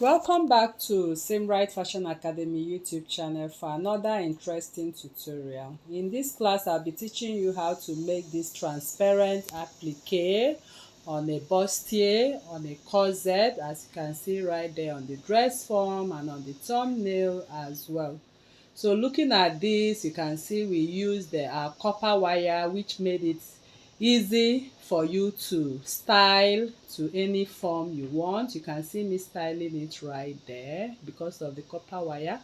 Welcome back to Right Fashion Academy YouTube channel for another interesting tutorial. In this class, I'll be teaching you how to make this transparent applique on a bustier, on a corset, as you can see right there on the dress form and on the thumbnail as well. So looking at this, you can see we used our copper wire, which made it easy for you to style to any form you want. You can see me styling it right there because of the copper wire,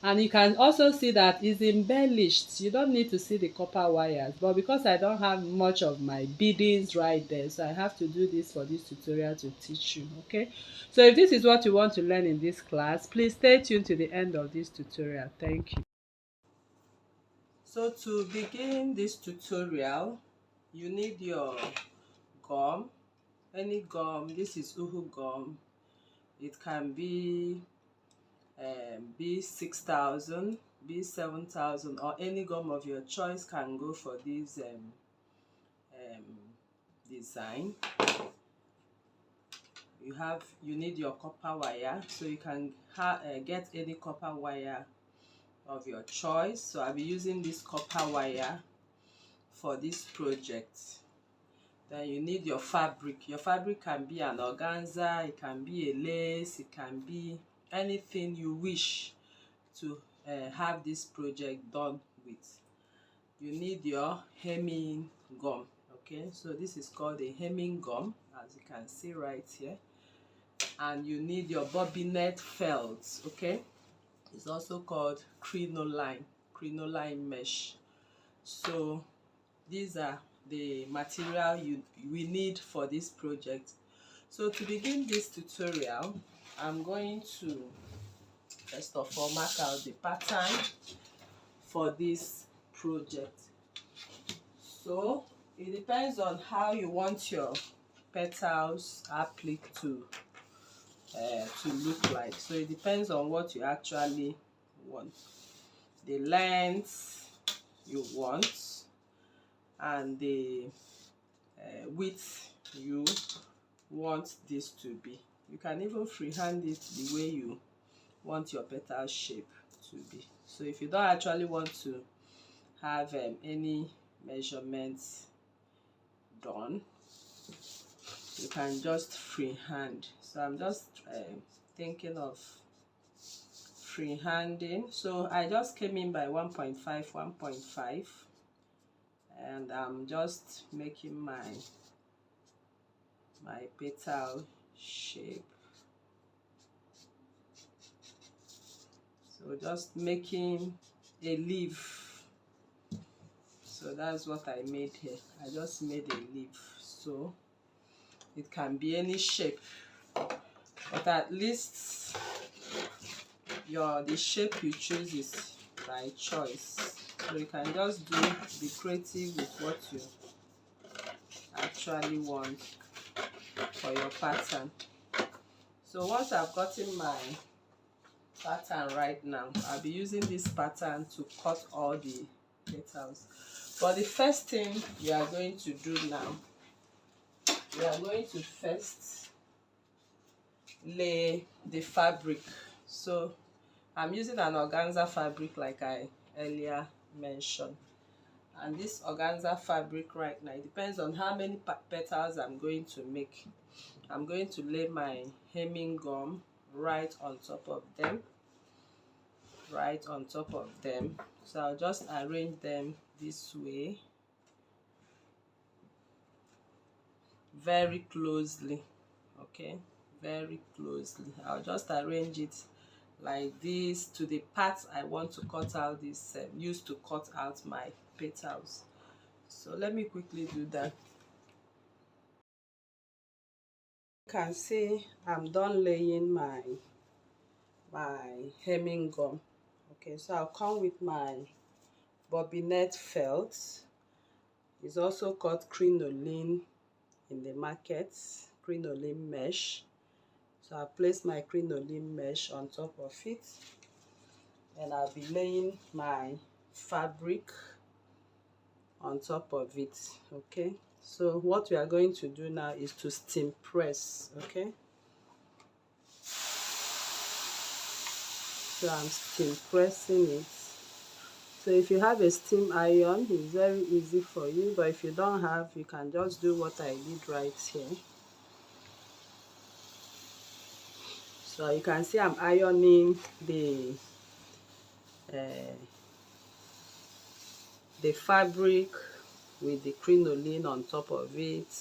and you can also see that it's embellished. You don't need to see the copper wires, but because I don't have much of my beadings right there, so I have to do this for this tutorial to teach you. Okay, so if this is what you want to learn in this class, please stay tuned to the end of this tutorial. Thank you. So to begin this tutorial, you need your gum, any gum. This is uhu gum. It can be B6000, B7000, or any gum of your choice can go for this design. You need your copper wire, so you can get any copper wire of your choice. So I'll be using this copper wire for this project. Then you need your fabric. Your fabric can be an organza, it can be a lace, it can be anything you wish to have this project done with. You need your hemming gum. Okay, so this is called a hemming gum, as you can see right here. And you need your bobbinet felt. Okay, it's also called crinoline mesh. So these are the material we need for this project. So to begin this tutorial, I'm going to first of all mark out the pattern for this project. So it depends on how you want your petals applique to look like. So it depends on what you actually want, the length you want, and the width you want this to be. You can even freehand it the way you want your petal shape to be. So if you don't actually want to have any measurements done, you can just freehand. So I'm just thinking of freehanding. So I just came in by 1.5, and I'm just making my petal shape. So just making a leaf. So that's what I made here. I just made a leaf. So it can be any shape, but at least the shape you choose is by choice. So you can just be creative with what you actually want for your pattern. So once I've gotten my pattern right now, I'll be using this pattern to cut all the petals. But the first thing we are going to do now, we are going to first lay the fabric. So I'm using an organza fabric like I earlier mentioned, and this organza fabric right now, it depends on how many petals I'm going to make. I'm going to lay my hemming gum right on top of them, so I'll just arrange them this way very closely. Okay, very closely. I'll just arrange it like this to the parts I want to cut out this use to cut out my petals. So let me quickly do that. You can see I'm done laying my hemming gum. Okay, so I'll come with my bobbinet felt. It's also called crinoline in the market, crinoline mesh. So I'll place my crinoline mesh on top of it, and I'll be laying my fabric on top of it. Okay, so what we are going to do now is to steam press. Okay, So I'm steam pressing it. So if you have a steam iron, it's very easy for you, but if you don't have, you can just do what I did right here. So you can see I'm ironing the fabric with the crinoline on top of it.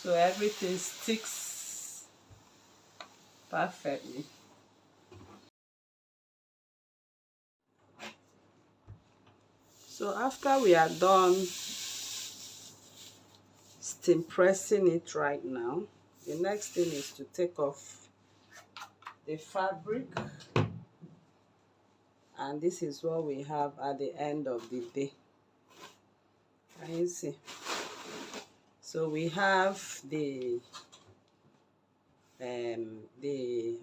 So everything sticks perfectly. So after we are done steam pressing it right now, the next thing is to take off the fabric, and this is what we have at the end of the day. Can you see? So we have the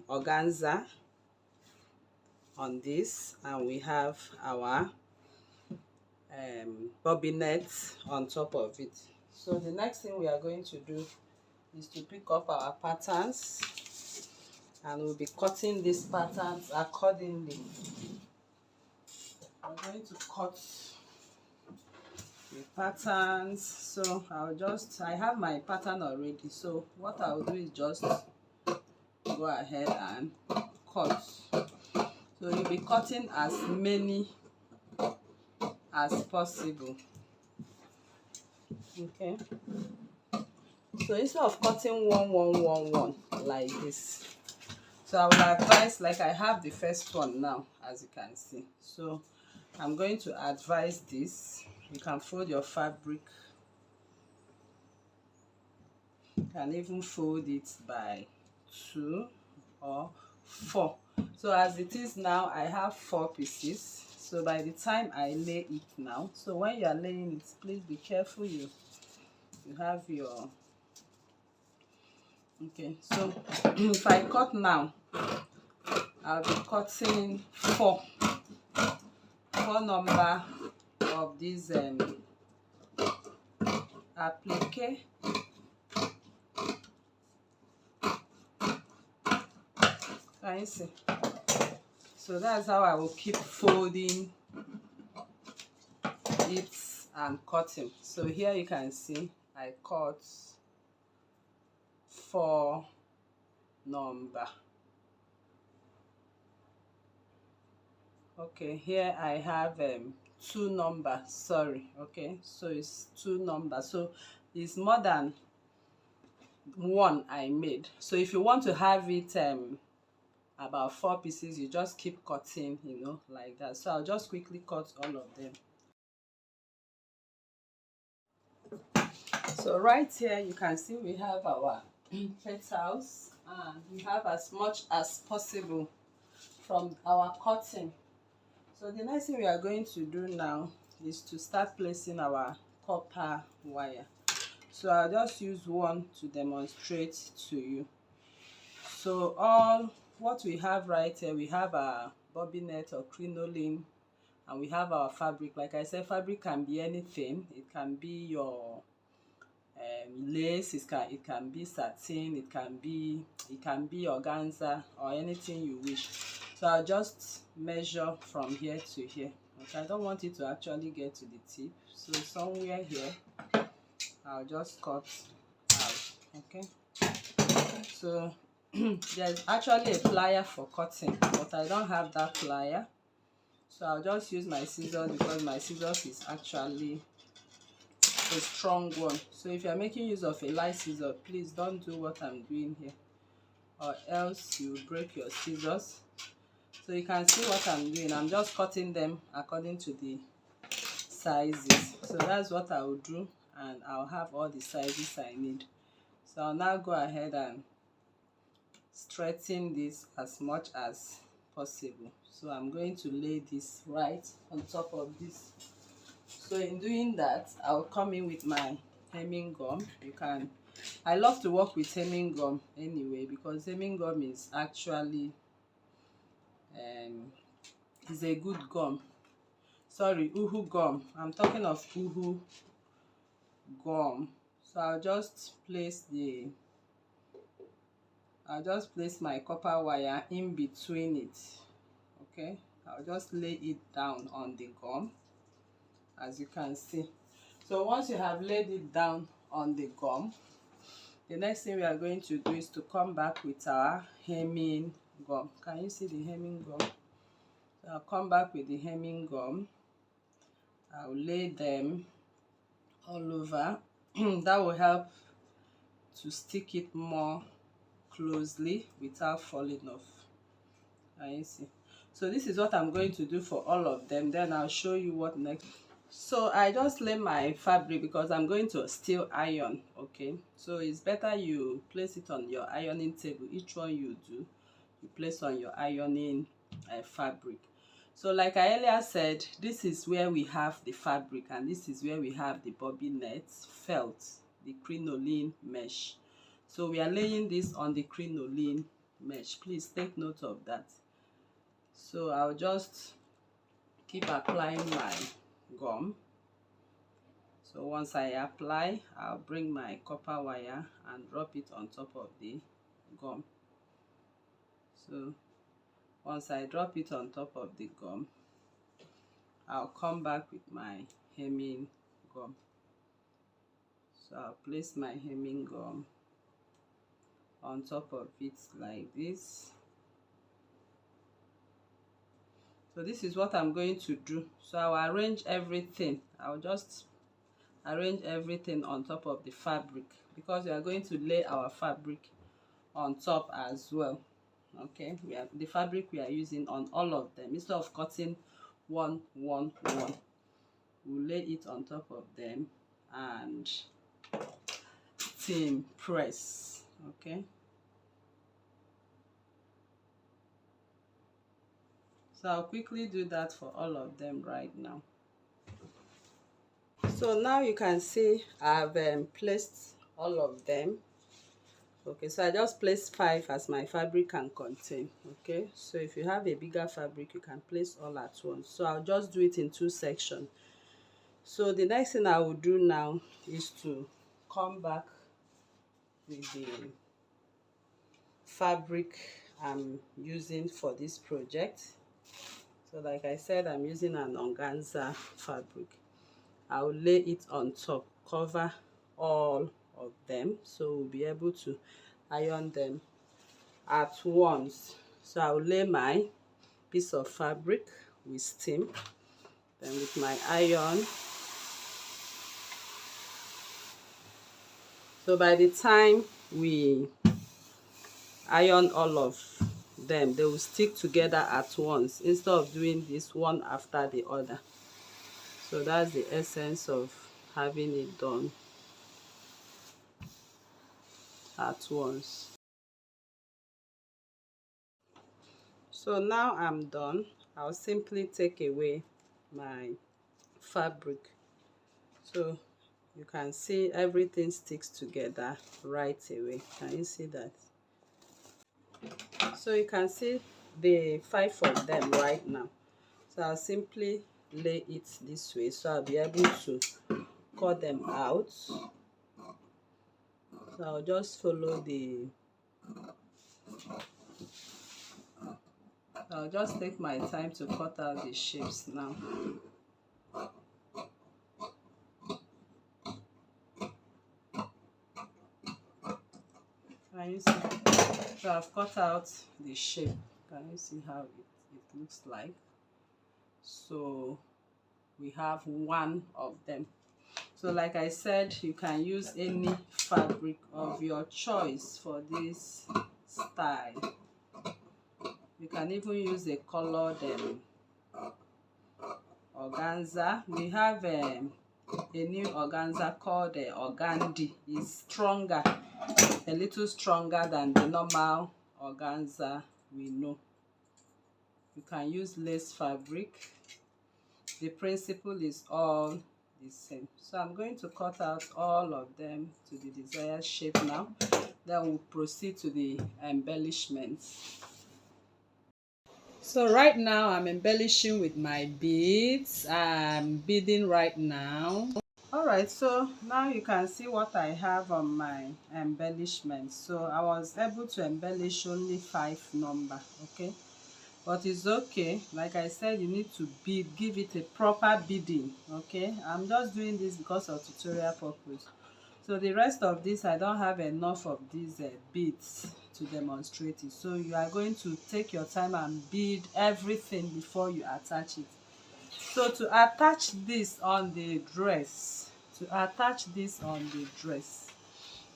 organza on this, and we have our bobinette on top of it. So the next thing we are going to do is to pick up our patterns, and we'll be cutting these patterns accordingly. I'm going to cut the patterns. So I have my pattern already, so what I'll do is just go ahead and cut. So you'll be cutting as many as possible. Okay, so instead of cutting one like this, so I will advise, like I have the first one now, as you can see. So I'm going to advise this. You can fold your fabric. You can even fold it by 2 or 4. So as it is now, I have 4 pieces. So by the time I lay it now, so when you are laying it, please be careful you have your, okay, so if I cut now, I'll be cutting 4 number of these applique. Can you see? So that's how I will keep folding it and cutting. So here you can see I cut 4 number. Okay, here I have 2 number, sorry. Okay, so it's 2 number, so it's more than 1 I made. So if you want to have it about 4 pieces, you just keep cutting, you know, like that. So I'll just quickly cut all of them. So right here you can see we have our petals, and we have as much as possible from our cutting. So the next thing we are going to do now is to start placing our copper wire. So I'll just use one to demonstrate to you. So all what we have right here, we have our bobinette or crinoline, and we have our fabric. Like I said, fabric can be anything. It can be your lace, it can be satin, it can be organza, or anything you wish. So I'll just measure from here to here. Okay, I don't want it to actually get to the tip, so somewhere here I'll just cut out. Okay, so there's actually a plier for cutting, but I don't have that plier, so I'll just use my scissors, because my scissors is actually a strong one. So if you're making use of a light scissor, please don't do what I'm doing here, or else you break your scissors. So you can see what I'm doing. I'm just cutting them according to the sizes. So that's what I will do, and I'll have all the sizes I need. So I'll now go ahead and straighten this as much as possible. So I'm going to lay this right on top of this. So in doing that, I'll come in with my hemming gum. I love to work with hemming gum anyway, because hemming gum is actually is a good gum. Sorry, uhu gum. I'm talking of uhu gum. So I'll just place the I'll just place my copper wire in between it. Okay, I'll just lay it down on the gum, as you can see. So once you have laid it down on the gum, the next thing we are going to do is to come back with our hemming gum. Can you see the hemming gum? So I'll come back with the hemming gum. I'll lay them all over. That will help to stick it more closely without falling off. Can you see? So this is what I'm going to do for all of them. Then I'll show you what next. So I just lay my fabric because I'm going to still iron. Okay, so it's better you place it on your ironing table. Each one you do, you place on your ironing fabric. So like I earlier said, this is where we have the fabric, and this is where we have the bobbinet felt, the crinoline mesh. So we are laying this on the crinoline mesh. Please take note of that. So I'll just keep applying my gum. So once I apply, I'll bring my copper wire and drop it on top of the gum. So once I drop it on top of the gum, I'll come back with my hemming gum. So I'll place my hemming gum on top of it like this. So this is what I'm going to do. So I'll arrange everything. I'll just arrange everything on top of the fabric, because we are going to lay our fabric on top as well. Okay, the fabric we are using on all of them. Instead of cutting one, we'll lay it on top of them and seam press. Okay, so I'll quickly do that for all of them right now. So now you can see I've placed all of them. Okay, so I just placed 5 as my fabric can contain. Okay, so if you have a bigger fabric, you can place all at once. So I'll just do it in 2 sections. So the next thing I will do now is to come back with the fabric I'm using for this project. So like I said, I'm using an organza fabric. I'll lay it on top, cover all of them, so we'll be able to iron them at once. So I'll lay my piece of fabric with steam, then with my iron. So by the time we iron all of them, they will stick together at once instead of doing this one after the other. So that's the essence of having it done at once. So now I'm done. I'll simply take away my fabric. So you can see everything sticks together right away. Can you see that? So you can see the 5 of them right now. So I'll simply lay it this way, so I'll be able to cut them out. So I'll just follow I'll just take my time to cut out the shapes now. Can you see? So I've cut out the shape. Can you see how it looks like? So we have 1 of them. So like I said, you can use any fabric of your choice for this style. You can even use a colored organza. We have a new organza called organdi. It's stronger, a little stronger than the normal organza we know. You can use lace fabric. The principle is all the same. So I'm going to cut out all of them to the desired shape now. Then we'll proceed to the embellishments. So right now I'm embellishing with my beads. I'm beading right now. Alright, so now you can see what I have on my embellishment. So I was able to embellish only 5 number, okay, but it's okay. Like I said, you need to bead, give it a proper beading, okay. I'm just doing this because of tutorial purpose. So the rest of this, I don't have enough of these beads to demonstrate it, so you are going to take your time and bead everything before you attach it. So to attach this on the dress,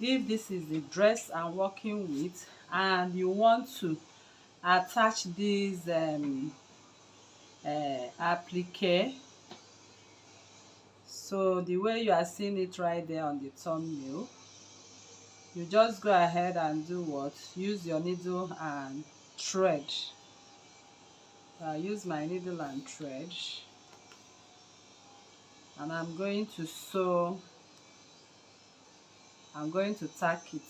if this is the dress I'm working with and you want to attach this applique, so the way you are seeing it right there on the thumbnail, you just go ahead and do what? Use your needle and thread. I use my needle and thread, and I'm going to sew. I'm going to tack it